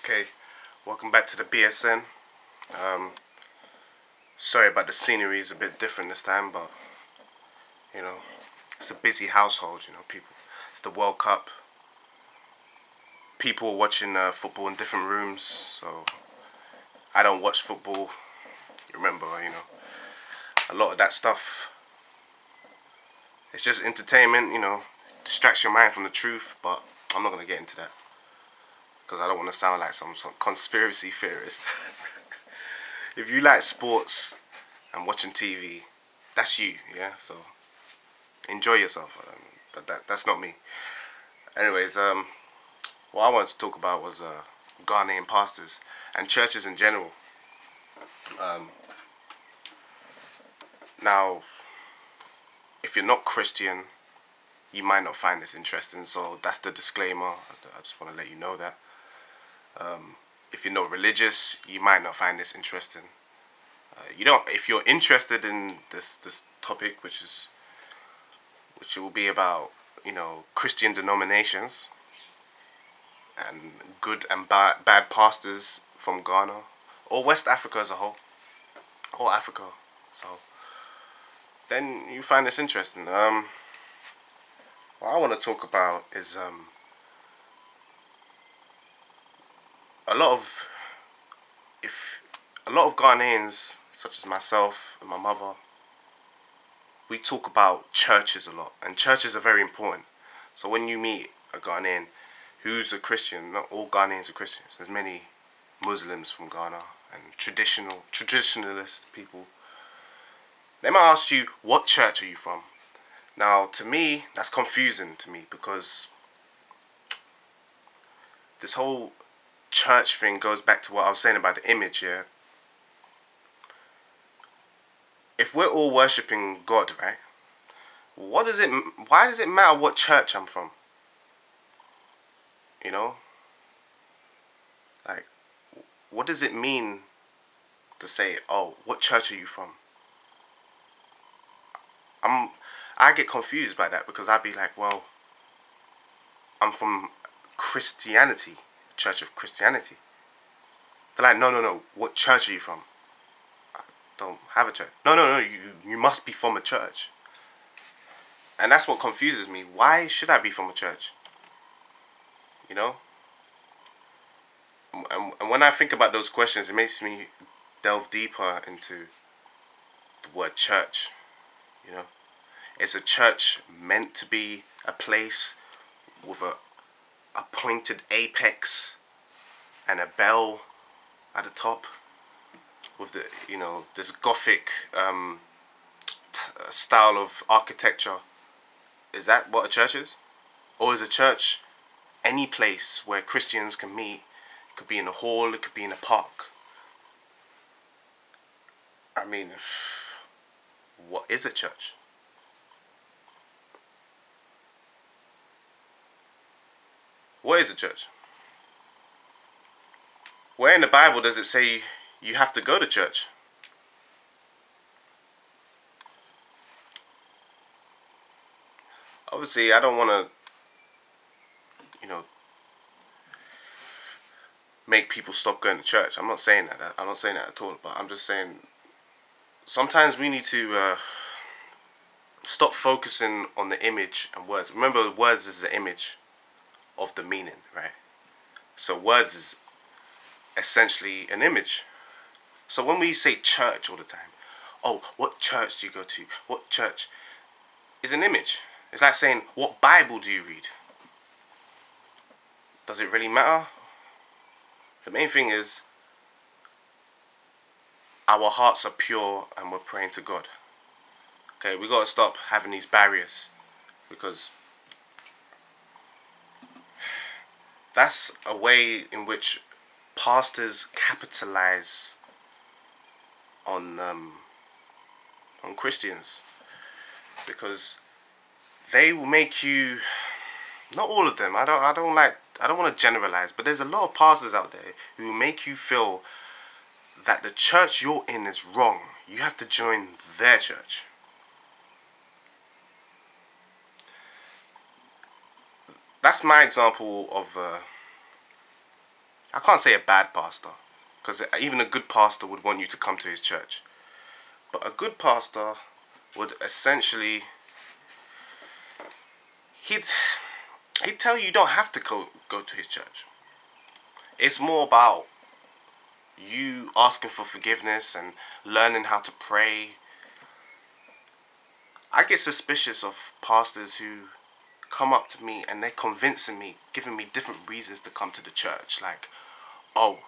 Okay, welcome back to the BSN. Sorry about the scenery, is a bit different this time, but you know, it's a busy household. People. It's the World Cup. People are watching football in different rooms, so I don't watch football. Remember, a lot of that stuff. It's just entertainment, distracts your mind from the truth. But I'm not gonna get into that because I don't want to sound like some conspiracy theorist. If you like sports and watching TV, that's you, yeah. So enjoy yourself. But that's not me. Anyways, what I wanted to talk about was Ghanaian pastors and churches in general. Now, if you're not Christian, you might not find this interesting. So that's the disclaimer. I just want to let you know that. If you're not religious, you might not find this interesting. If you're interested in this topic, which will be about Christian denominations and good and bad pastors from Ghana or West Africa as a whole, or Africa, so then you find this interesting. What I want to talk about is a lot of Ghanaians, such as myself and my mother, we talk about churches a lot, and churches are very important. So when you meet a Ghanaian who's a Christian, not all Ghanaians are Christians. There's many Muslims from Ghana and traditionalist people. They might ask you, what church are you from? Now, to me, that's confusing to me, because this whole church thing goes back to what I was saying about the image, yeah? If we're all worshipping God, right? Why does it matter what church I'm from? Like, what does it mean to say, oh, what church are you from? I get confused by that, because I'd be like, well, I'm from Christianity, Church of Christianity. They're like, no, what church are you from? I don't have a church. No, you must be from a church. And that's what confuses me. Why should I be from a church? And when I think about those questions, it makes me delve deeper into the word church. Is a church meant to be a place with a pointed apex and a bell at the top, with the this Gothic style of architecture? Is that what a church is? Or is a church any place where Christians can meet? It could be in a hall, it could be in a park. I mean, what is a church? What is a church? Where in the Bible does it say you have to go to church? Obviously, I don't want to, make people stop going to church. I'm not saying that. I'm not saying that at all. But I'm just saying, sometimes we need to stop focusing on the image and words. Remember, words is the image of the meaning, right? So words is essentially an image. So when we say church all the time, oh, what church do you go to? What church? Is an image. It's like saying, what Bible do you read? Does it really matter? The main thing is, our hearts are pure and we're praying to God. Okay, we got to stop having these barriers, because that's a way in which pastors capitalize on Christians, because they will make you, not all of them, I don't want to generalize, but there's a lot of pastors out there who make you feel that the church you're in is wrong. You have to join their church. That's my example of I can't say a bad pastor, because even a good pastor would want you to come to his church. But a good pastor would essentially, he'd tell you don't have to go to his church. It's more about you asking for forgiveness and learning how to pray. I get suspicious of pastors who come up to me and they're convincing me, giving me different reasons to come to the church. Like, oh,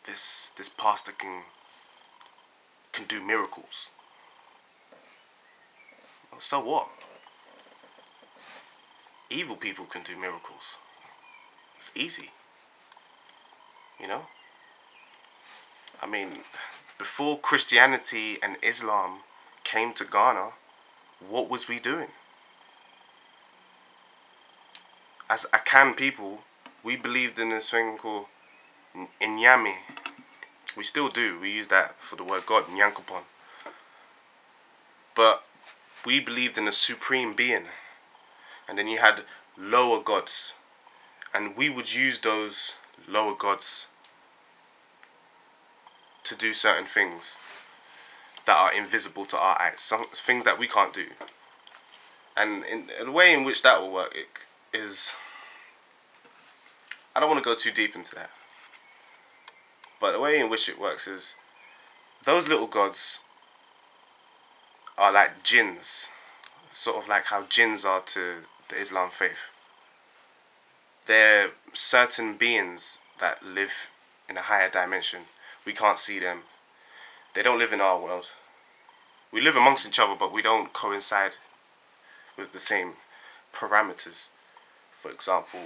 this pastor can do miracles. Well, so what? Evil people can do miracles. It's easy. You know? I mean, before Christianity and Islam came to Ghana, what was we doing? As Akan people, we believed in this thing called Inyami. We still do. We use that for the word God, Nyankopon. But we believed in a supreme being. And then you had lower gods. And we would use those lower gods to do certain things that are invisible to our eyes. Some things that we can't do. And in the way in which that will work is, I don't want to go too deep into that. But the way in which it works is, those little gods are like jinns. Sort of like how jinns are to the Islam faith. They're certain beings that live in a higher dimension. We can't see them. They don't live in our world. We live amongst each other, but we don't coincide with the same parameters. For example,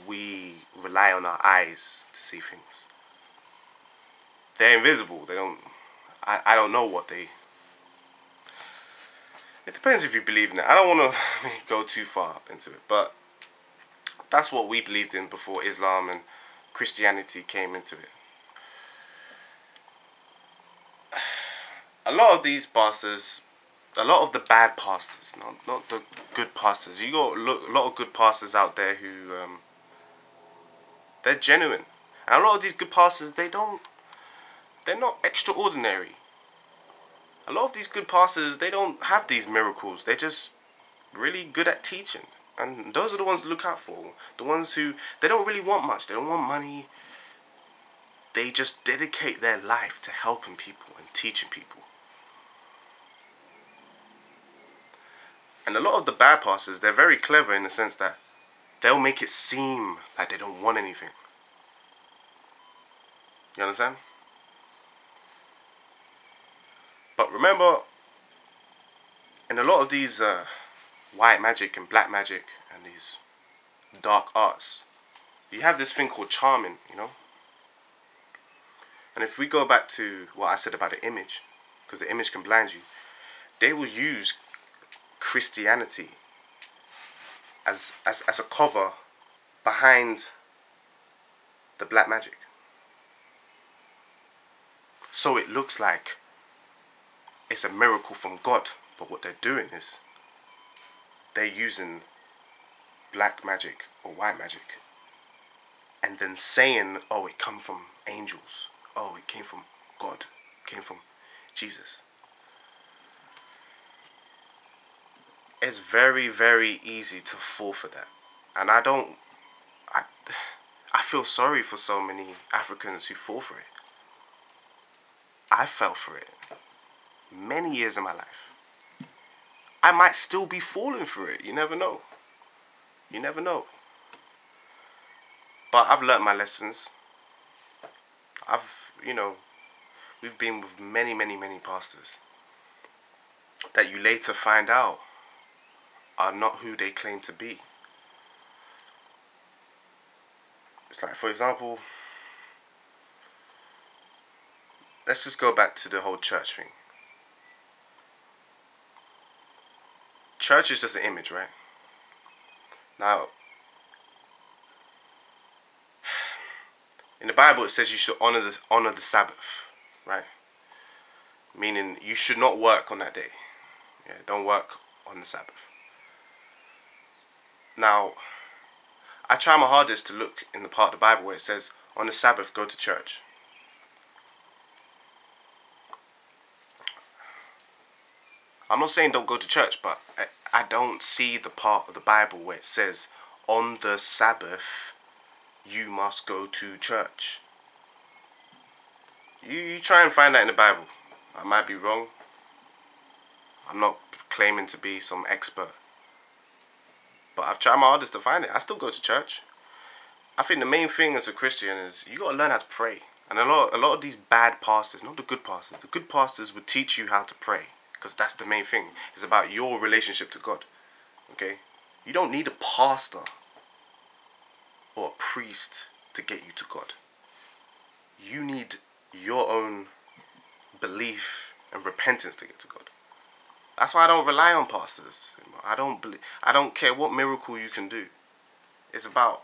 we rely on our eyes to see things. They're invisible. They don't. I don't know what they. It depends if you believe in it. I don't want to go too far into it, but that's what we believed in before Islam and Christianity came into it. A lot of these pastors, a lot of the bad pastors, not the good pastors. You got a lot of good pastors out there who they're genuine, and a lot of these good pastors they're not extraordinary. A lot of these good pastors, they don't have these miracles. They're just really good at teaching. And those are the ones to look out for. The ones who, they don't really want much. They don't want money. They just dedicate their life to helping people and teaching people. And a lot of the bad pastors, they're very clever in the sense that they'll make it seem like they don't want anything. You understand? But remember, in a lot of these white magic and black magic and these dark arts, you have this thing called charming, you know? And if we go back to what I said about the image, because the image can blind you, they will use Christianity as a cover behind the black magic. So it looks like it's a miracle from God, but what they're doing is they're using black magic or white magic and then saying, oh, it come from angels, oh, it came from God, it came from Jesus. It's very, very easy to fall for that. And I feel sorry for so many Africans who fall for it. I fell for it many years of my life. I might still be falling for it. You never know. You never know. But I've learnt my lessons. We've been with many, many, many pastors that you later find out are not who they claim to be. It's like, for example, let's just go back to the whole church thing. Church is just an image, right? Now, in the Bible it says you should honor the Sabbath, right? Meaning you should not work on that day. Yeah, don't work on the Sabbath. Now, I try my hardest to look in the part of the Bible where it says, on the Sabbath, go to church. I'm not saying don't go to church, but I don't see the part of the Bible where it says, on the Sabbath, you must go to church. You try and find that in the Bible. I might be wrong. I'm not claiming to be some expert. But I've tried my hardest to find it. I still go to church. I think the main thing as a Christian is you got to learn how to pray. And a lot of these bad pastors, not the good pastors would teach you how to pray. Because that's the main thing. It's about your relationship to God. Okay? You don't need a pastor or a priest to get you to God. You need your own belief and repentance to get to God. That's why I don't rely on pastors. I don't care what miracle you can do. It's about,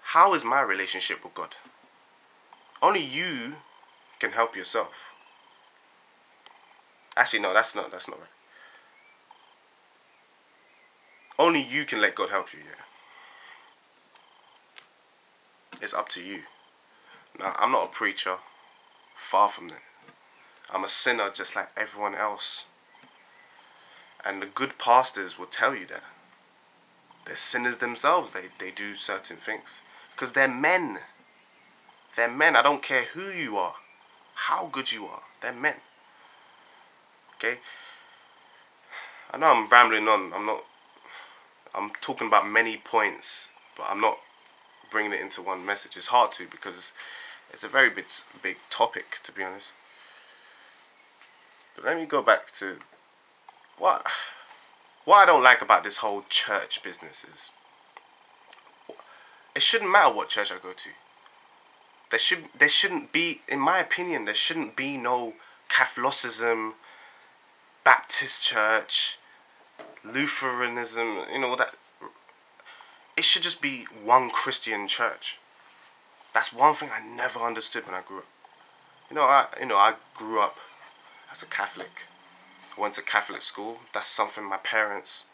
how is my relationship with God? Only you can help yourself. Actually, no, that's not right. Only you can let God help you, yeah. It's up to you. Now, I'm not a preacher. Far from that. I'm a sinner just like everyone else. And the good pastors will tell you that. They're sinners themselves. They do certain things. Because they're men. They're men. I don't care who you are. How good you are. They're men. Okay? I know I'm rambling on. I'm talking about many points. But I'm not bringing it into one message. It's hard to, because it's a very big topic, to be honest. But let me go back to what I don't like about this whole church business is, it shouldn't matter what church I go to. There shouldn't be, in my opinion, there shouldn't be no Catholicism, Baptist church, Lutheranism, that. It should just be one Christian church. That's one thing I never understood when I grew up. I grew up as a Catholic. I went to Catholic school. That's something my parents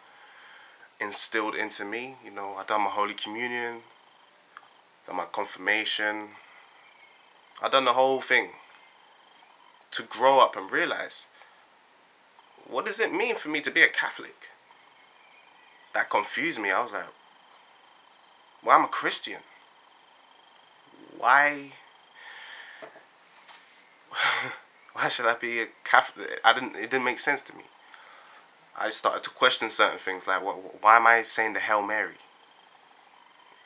instilled into me. I done my Holy Communion, done my confirmation. I done the whole thing to grow up and realize, what does it mean for me to be a Catholic? That confused me. I was like, well, I'm a Christian. Why should I be a Catholic? It didn't make sense to me. I started to question certain things, like, why am I saying the Hail Mary?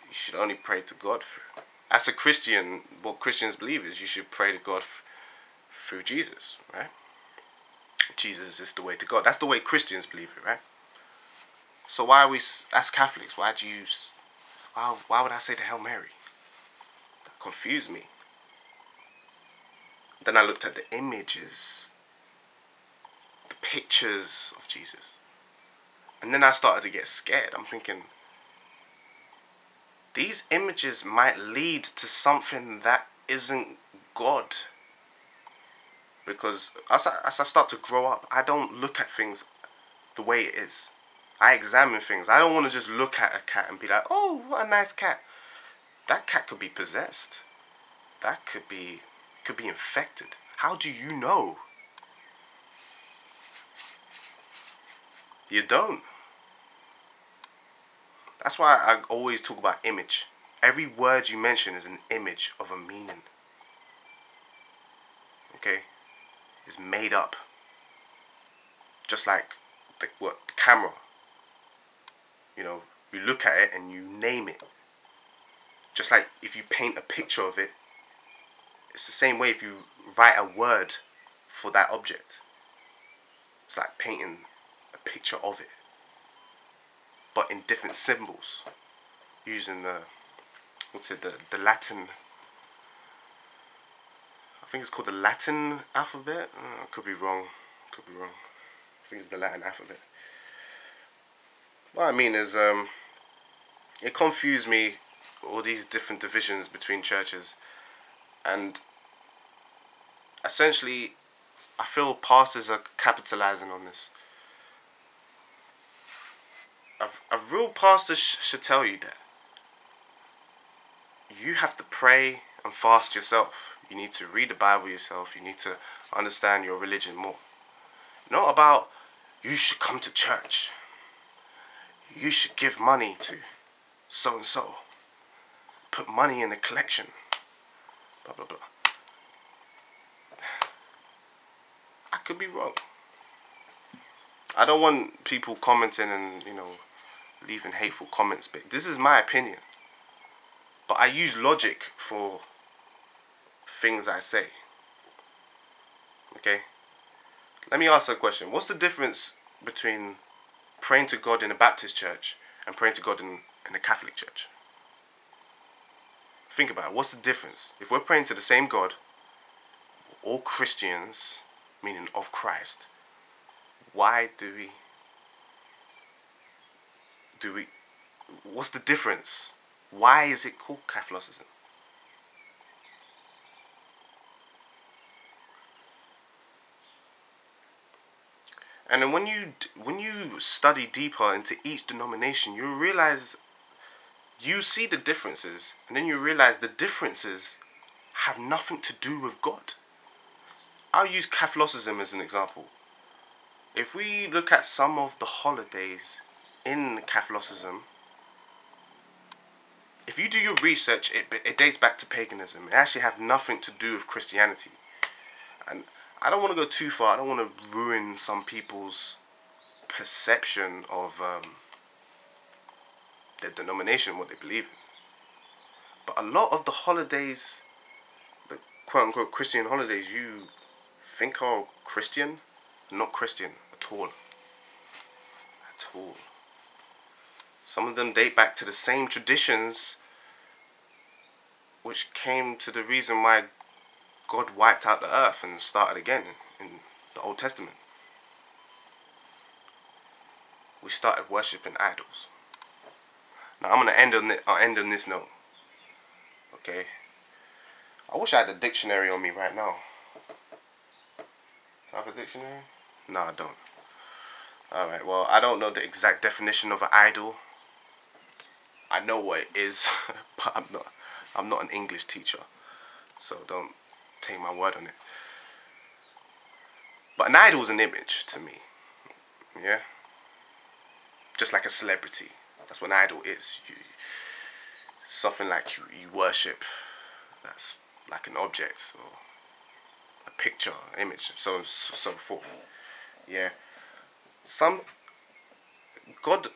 You should only pray to God. As a Christian, what Christians believe is you should pray to God through Jesus, right? Jesus is the way to God. That's the way Christians believe it, right? So why are we, as Catholics, why would I say the Hail Mary? That confused me. Then I looked at the images, the pictures of Jesus. And then I started to get scared. I'm thinking, these images might lead to something that isn't God. Because as I start to grow up, I don't look at things the way it is. I examine things. I don't want to just look at a cat and be like, oh, what a nice cat. That cat could be possessed. That could be infected. How do you know? You don't. That's why I always talk about image. Every word you mention is an image of a meaning. Okay? It's made up. Just like the camera. You look at it and you name it. Just like if you paint a picture of it, it's the same way if you write a word for that object. It's like painting a picture of it, but in different symbols, using the Latin. I think it's called the Latin alphabet. Could be wrong. I think it's the Latin alphabet. What I mean is, it confused me, all these different divisions between churches, and essentially, I feel pastors are capitalizing on this. A real pastor should tell you that. you have to pray and fast yourself. You need to read the Bible yourself. You need to understand your religion more. Not about you should come to church. You should give money to so and so. Put money in the collection. Blah blah blah. I could be wrong. I don't want people commenting and, you know, leaving hateful comments, but this is my opinion. But I use logic for things I say. Okay? Let me ask a question. What's the difference between praying to God in a Baptist church and praying to God in a Catholic church? Think about it. What's the difference? If we're praying to the same God, all Christians, meaning of Christ, why do we, what's the difference? Why is it called Catholicism? And then when you study deeper into each denomination, you realize, you see the differences, and then you realize the differences have nothing to do with God. I'll use Catholicism as an example. If we look at some of the holidays in Catholicism, if you do your research, it dates back to paganism. It actually has nothing to do with Christianity. And I don't want to go too far. I don't want to ruin some people's perception of their denomination, what they believe in. But a lot of the holidays, the quote-unquote Christian holidays you think are Christian, not Christian at all. At all. Some of them date back to the same traditions which came to the reason why God wiped out the earth and started again in the Old Testament. We started worshipping idols. Now I'm gonna end on this note. Okay. I wish I had a dictionary on me right now. I have a dictionary? No, I don't. Alright, well, I don't know the exact definition of an idol. I know what it is, but I'm not an English teacher, so don't take my word on it. But an idol is an image to me. Yeah? Just like a celebrity. That's what an idol is. Something like you worship. That's like an object or a picture, an image, so forth. Yeah. God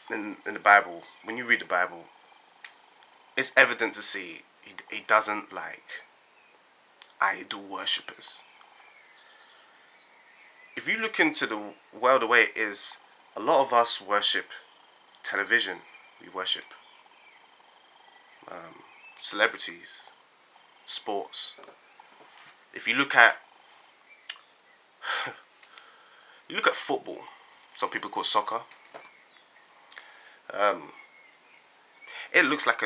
in the Bible, when you read the Bible, it's evident to see he doesn't like idol worshippers. If you look into the world the way it is, a lot of us worship television. We worship celebrities, sports. If you look at football, some people call it soccer. It looks like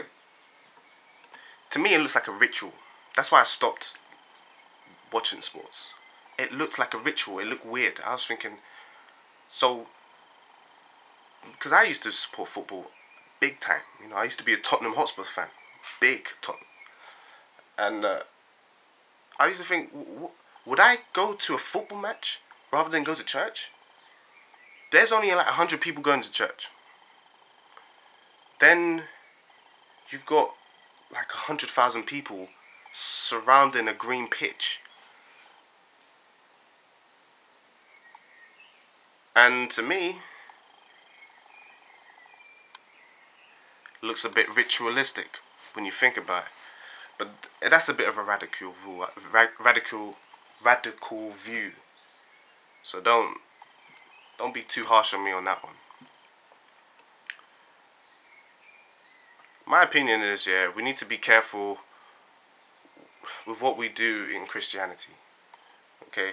to me it looks like a ritual. That's why I stopped watching sports. It looks like a ritual. It looked weird. I was thinking, so, because I used to support football big time. You know, I used to be a Tottenham Hotspur fan, big Tottenham, and I used to think, would I go to a football match rather than go to church? There's only like 100 people going to church. Then you've got like 100,000 people surrounding a green pitch. And to me, it looks a bit ritualistic when you think about it. But that's a bit of a radical view. So don't be too harsh on me on that one. My opinion is, yeah, we need to be careful with what we do in Christianity. Okay?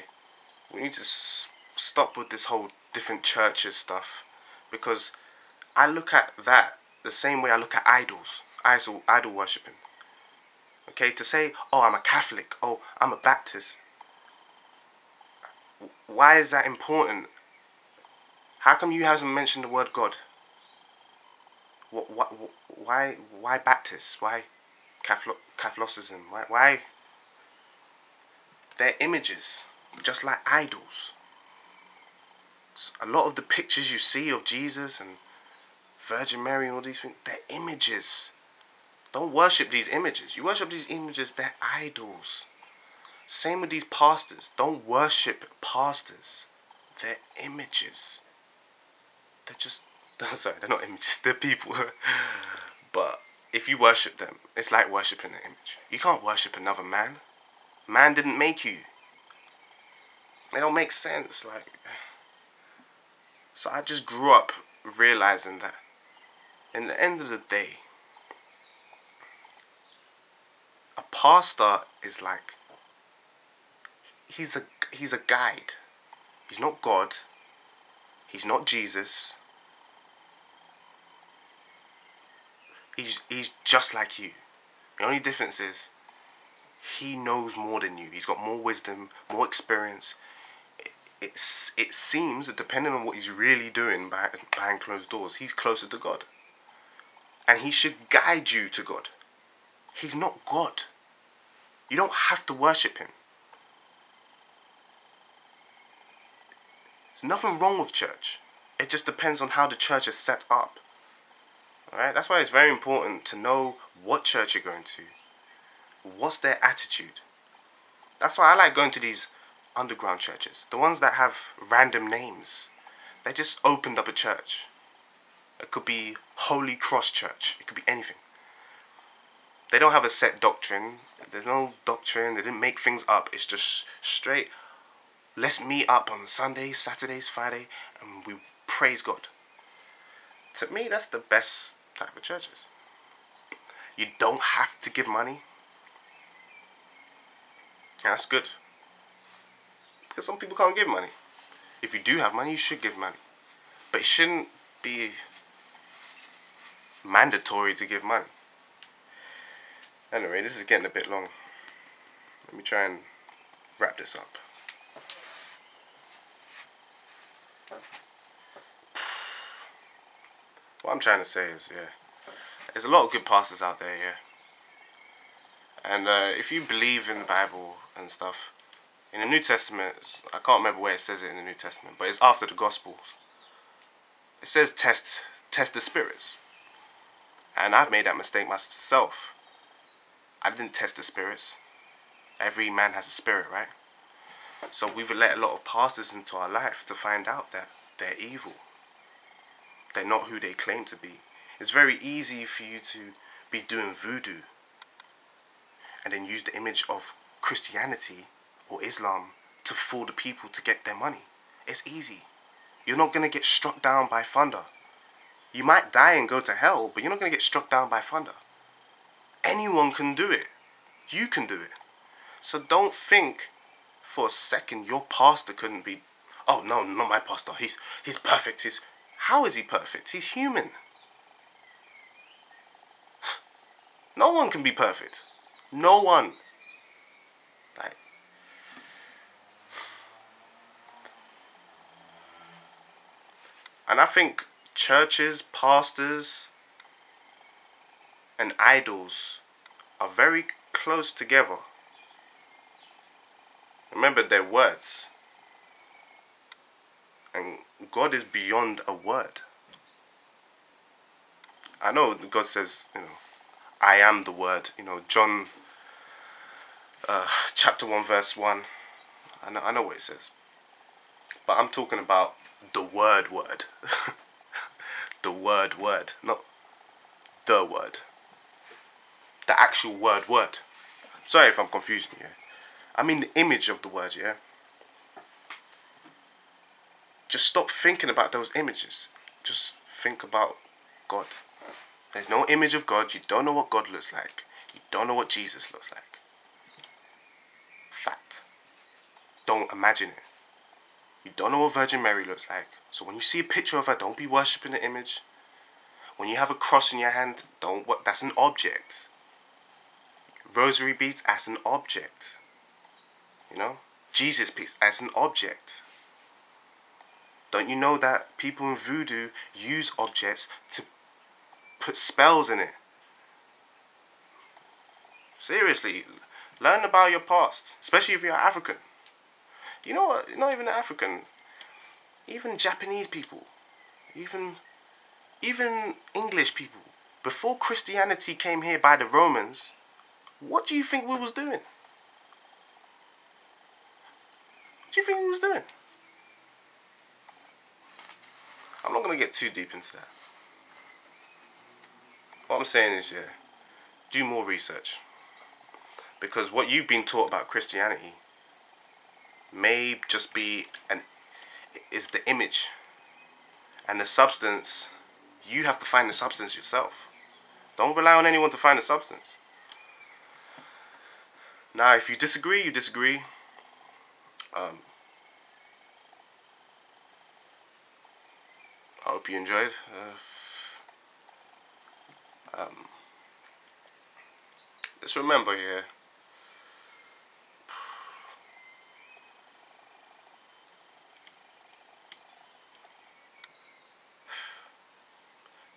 We need to stop with this whole different churches stuff, because I look at that the same way I look at idols, idol worshipping. Okay? To say, oh, I'm a Catholic, oh, I'm a Baptist. Why is that important? How come you haven't mentioned the word God? Why Baptists? Why Catholicism? Why? They're images, just like idols. A lot of the pictures you see of Jesus and Virgin Mary and all these things, they're images. Don't worship these images. You worship these images, they're idols. Same with these pastors. Don't worship pastors. They're images. They're just... sorry, they're not images, they're people. But if you worship them, it's like worshipping an image. You can't worship another man. Man didn't make you. They don't make sense. So I just grew up realizing that in the end of the day, a pastor is like, he's a guide. He's not God. He's not Jesus. He's just like you. The only difference is he knows more than you. He's got more wisdom, more experience. It seems that depending on what he's really doing behind closed doors, he's closer to God. And he should guide you to God. He's not God. You don't have to worship him. There's nothing wrong with church. It just depends on how the church is set up. Alright? That's why it's very important to know what church you're going to. What's their attitude? That's why I like going to these underground churches. The ones that have random names. They just opened up a church. It could be Holy Cross Church. It could be anything. They don't have a set doctrine. There's no doctrine. They didn't make things up. It's just straight. Let's meet up on Sundays, Saturdays, Friday, and we praise God. To me, that's the best type of churches. You don't have to give money. And that's good. Because some people can't give money. If you do have money, you should give money. But it shouldn't be mandatory to give money. Anyway, this is getting a bit long. Let me try and wrap this up. What I'm trying to say is, there's a lot of good pastors out there, And if you believe in the Bible and stuff, in the New Testament, I can't remember where it says it in the New Testament, but it's after the Gospels. It says test the spirits. And I've made that mistake myself. I didn't test the spirits. Every man has a spirit, right? So we've let a lot of pastors into our life to find out that they're evil. They're not who they claim to be. It's very easy for you to be doing voodoo and then use the image of Christianity or Islam to fool the people to get their money. It's easy. You're not going to get struck down by thunder. You might die and go to hell, but you're not going to get struck down by thunder. Anyone can do it. You can do it. So don't think for a second your pastor couldn't be... Oh, no, not my pastor. He's perfect. How is he perfect? He's human. No one can be perfect. No one. And I think churches, pastors, and idols are very close together. Remember, they're words. And God is beyond a word. I know God says, I am the word. John chapter 1 verse 1. I know what it says. But I'm talking about the word. The word, not the word. The actual word. Sorry if I'm confusing you. I mean the image of the word, Just stop thinking about those images. Just think about God. There's no image of God. You don't know what God looks like. You don't know what Jesus looks like. Fact. Don't imagine it. You don't know what Virgin Mary looks like. So when you see a picture of her, don't be worshipping the image. When you have a cross in your hand, that's an object. Rosary beads, as an object. Jesus beads, as an object. Don't you know that people in voodoo use objects to put spells in it. Seriously, learn about your past, especially if you're African. You know what? Not even African. Even Japanese people, even English people. Before Christianity came here by the Romans, what do you think we was doing? What do you think we was doing? I'm not going to get too deep into that. What I'm saying is, yeah, do more research. Because what you've been taught about Christianity may just be is the image. And the substance, you have to find the substance yourself. Don't rely on anyone to find the substance. Now, if you disagree, you disagree. I hope you enjoyed. Just remember here,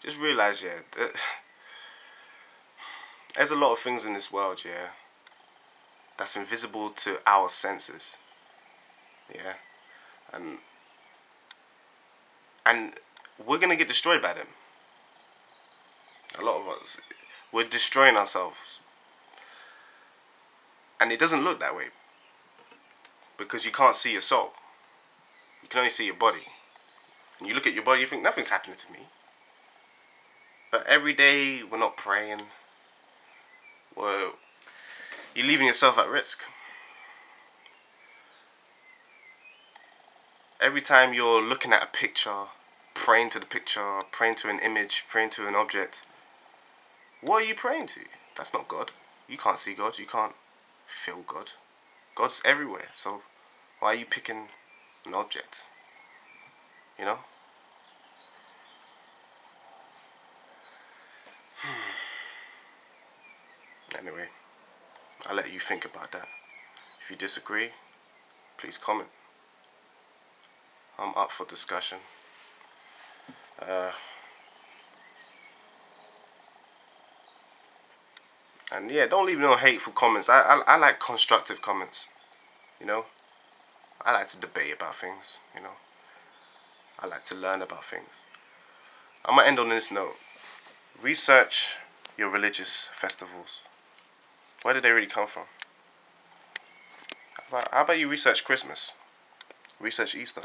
just realize, yeah, that there's a lot of things in this world, yeah, that's invisible to our senses, yeah, and we're gonna get destroyed by them. A lot of us, we're destroying ourselves, and it doesn't look that way because you can't see your soul. You can only see your body, and you look at your body, you think nothing's happening to me. But every day we're not praying. You're leaving yourself at risk. Every time you're looking at a picture, praying to the picture, praying to an image, praying to an object, what are you praying to? That's not God. You can't see God. You can't feel God. God's everywhere. So why are you picking an object? You know? Anyway, I'll let you think about that. If you disagree, please comment. I'm up for discussion. And yeah, don't leave no hateful comments. I like constructive comments. You know? I like to debate about things, you know? I like to learn about things. I'm going to end on this note. Research your religious festivals. Where did they really come from? How about you research Christmas? Research Easter.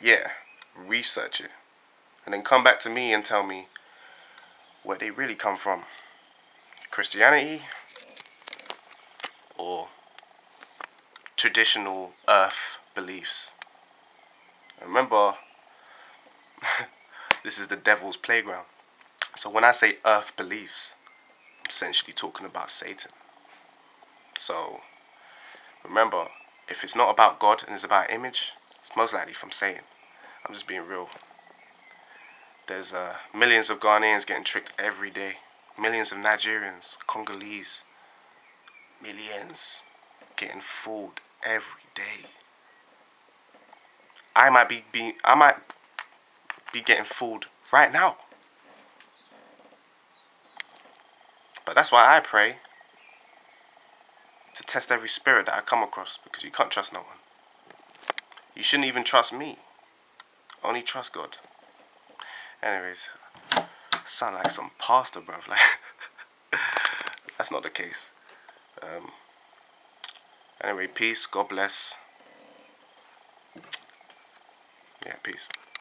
Yeah, research it. And then come back to me and tell me where they really come from. Christianity or traditional earth beliefs. And remember, this is the devil's playground. So when I say earth beliefs, I'm essentially talking about Satan. So remember, if it's not about God and it's about image, it's most likely from Satan. I'm just being real. There's millions of Ghanaians getting tricked every day. Millions of Nigerians, Congolese, millions getting fooled every day. I might be getting fooled right now. But that's why I pray to test every spirit that I come across, because you can't trust no one. You shouldn't even trust me. Only trust God. Anyways, I sound like some pastor, bruv. Like, that's not the case. Anyway, peace. God bless. Yeah, peace.